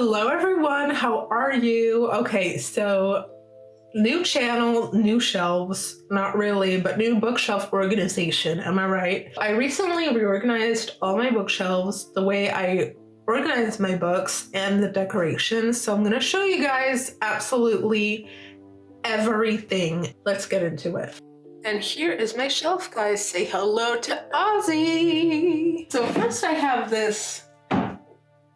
Hello everyone, how are you? Okay, so new channel, new shelves, not really, but new bookshelf organization, am I right? I recently reorganized all my bookshelves, the way I organize my books and the decorations, so I'm gonna show you guys absolutely everything. Let's get into it. And here is my shelf, guys. Say hello to Ozzy. So first I have this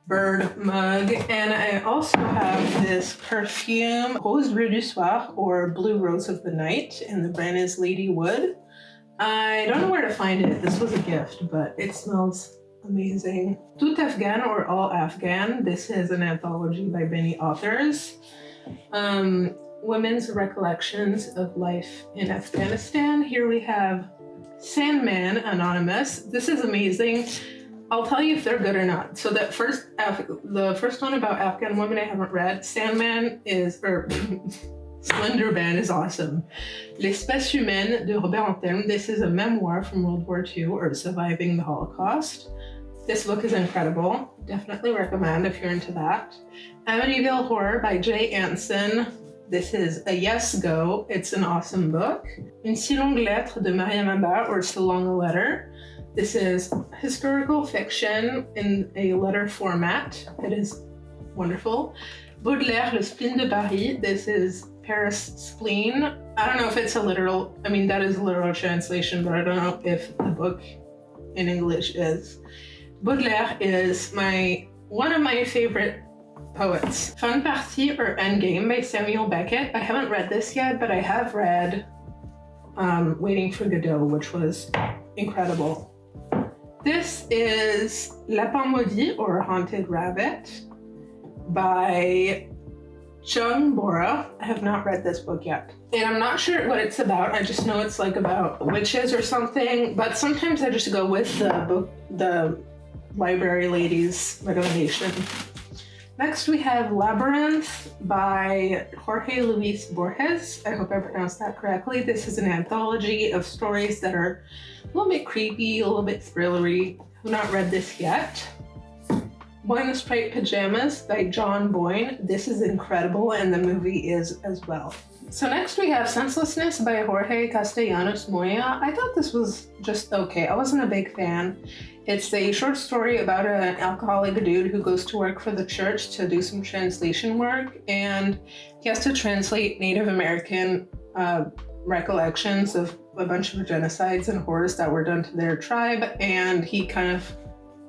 bird mug, and I also have this perfume, Rose Bleu du Soir, or Blue Rose of the Night, and the brand is Lady Wood. I don't know where to find it. This was a gift, but it smells amazing. Tout Afghan or All Afghan. This is an anthology by many authors. Women's recollections of life in Afghanistan. Here we have Sandman Anonymous. This is amazing. I'll tell you if they're good or not. So the first one about Afghan women I haven't read. Sandman is, or Slender Man is awesome. L'Espèce Humaine de Robert Antelme. This is a memoir from World War II, or surviving the Holocaust. This book is incredible. Definitely recommend if you're into that. Amityville Horror by Jay Anson. This is a yes go. It's an awesome book. Une si longue lettre de Mariam Abba, or So Long a Letter. This is historical fiction in a letter format. It is wonderful. Baudelaire, Le Spleen de Paris. This is Paris Spleen. I don't know if it's a literal, I mean, that is a literal translation, but I don't know if the book in English is. Baudelaire is one of my favorite poets. Fin de Partie or Endgame by Samuel Beckett. I haven't read this yet, but I have read Waiting for Godot, which was incredible. This is Lapin Maudit, or Haunted Rabbit, by Chung Bora. I have not read this book yet. And I'm not sure what it's about. I just know it's like about witches or something, but sometimes I just go with the library lady's recommendation. Next we have Labyrinth by Jorge Luis Borges. I hope I pronounced that correctly. This is an anthology of stories that are a little bit creepy, a little bit thrillery. I've not read this yet. Boy in the Striped Pajamas by John Boyne. This is incredible, and the movie is as well. So next we have Senselessness by Jorge Castellanos Moya. I thought this was just okay. I wasn't a big fan. It's a short story about an alcoholic dude who goes to work for the church to do some translation work, and he has to translate Native American recollections of a bunch of genocides and horrors that were done to their tribe, and he kind of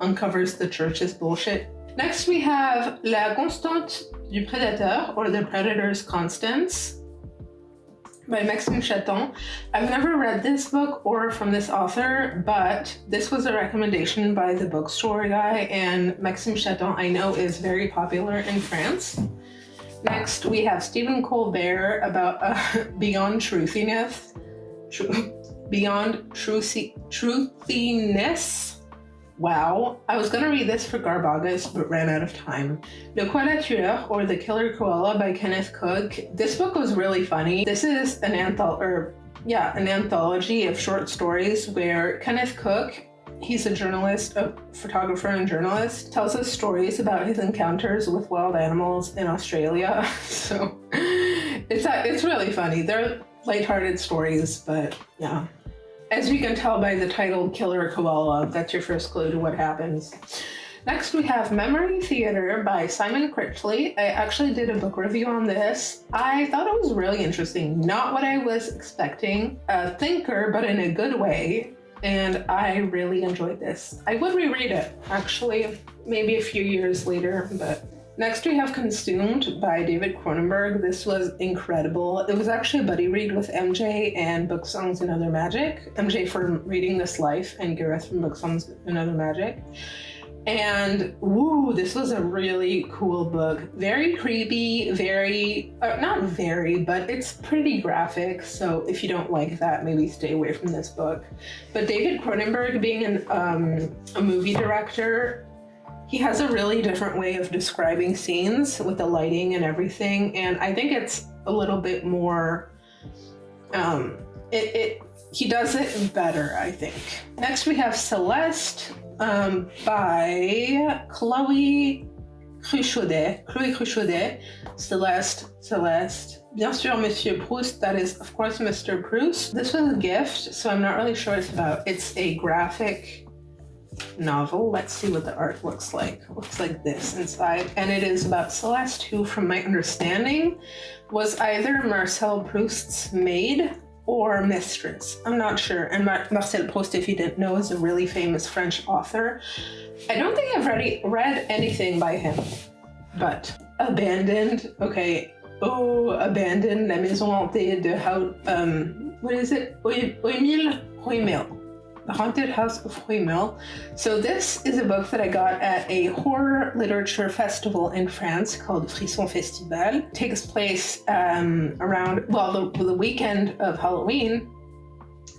uncovers the church's bullshit. Next we have La Constante du Prédateur, or The Predator's Constance, by Maxime Chaton. I've never read this book or from this author, but this was a recommendation by the bookstore guy, and Maxime Chaton I know is very popular in France. Next we have Stephen Colbert about Beyond Truthiness. Beyond Truthiness. Wow. I was gonna read this for Garbagas, but ran out of time. Le Koala, or The Killer Koala by Kenneth Cook. This book was really funny. This is an anthology of short stories where Kenneth Cook, he's a journalist, a photographer and journalist, tells us stories about his encounters with wild animals in Australia. So it's really funny. They're lighthearted stories, but yeah. As you can tell by the title Killer Koala, that's your first clue to what happens. Next we have Memory Theater by Simon Critchley. I actually did a book review on this. I thought it was really interesting. Not what I was expecting. A thinker, but in a good way. And I really enjoyed this. I would reread it, actually, maybe a few years later, but... Next we have Consumed by David Cronenberg. This was incredible. It was actually a buddy read with MJ and Book Songs and Other Magic. MJ from Reading This Life and Gareth from Book Songs and Other Magic. And woo, this was a really cool book. Very creepy, not very, but it's pretty graphic. So if you don't like that, maybe stay away from this book. But David Cronenberg, being a movie director, he has a really different way of describing scenes with the lighting and everything, and I think it's a little bit more, he does it better, I think. Next we have Celeste by Chloe Cruchaudet, Chloé Cruchaudet, Celeste. Bien sûr, Monsieur Proust, that is, of course, Mr. Proust. This was a gift, so I'm not really sure what it's about. It's a graphic novel. Let's see what the art looks like. It looks like this inside. And it is about Celeste, who, from my understanding, was either Marcel Proust's maid or mistress. I'm not sure. And Marcel Proust, if you didn't know, is a really famous French author. I don't think I've read anything by him, but Abandoned. Okay. Oh, Abandoned, La Maison Hantée de what is it? Rueil-Malmaison. The Haunted House of Rueil-Malmaison. So this is a book that I got at a horror literature festival in France called Frisson Festival. It takes place around, well, the weekend of Halloween,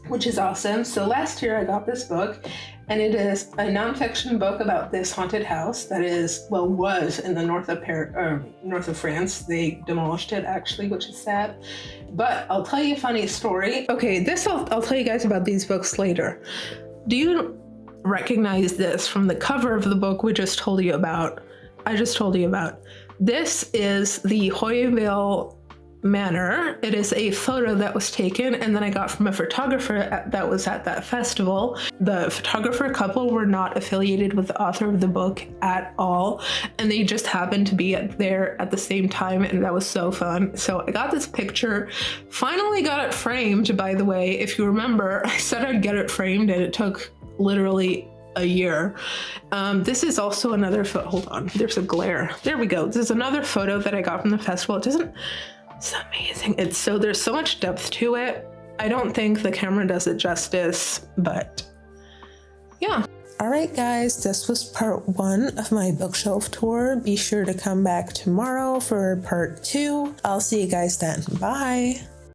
which is awesome. So last year I got this book, and it is a nonfiction book about this haunted house that is, well, was in the north of France. They demolished it, actually, which is sad. But I'll tell you a funny story. Okay, I'll tell you guys about these books later. Do you recognize this from the cover of the book I just told you about? This is the Rueil Manor. It is a photo that was taken and then I got from a photographer that was at that festival. The photographer couple were not affiliated with the author of the book at all, and they just happened to be there at the same time, and that was so fun. So I got this picture, finally got it framed, by the way. If you remember, I said I'd get it framed and it took literally a year. This is also another photo. Hold on, there's a glare. There we go. This is another photo that I got from the festival. It's amazing. There's so much depth to it. I don't think the camera does it justice, but yeah. All right, guys, this was part 1 of my bookshelf tour. Be sure to come back tomorrow for part 2. I'll see you guys then. Bye.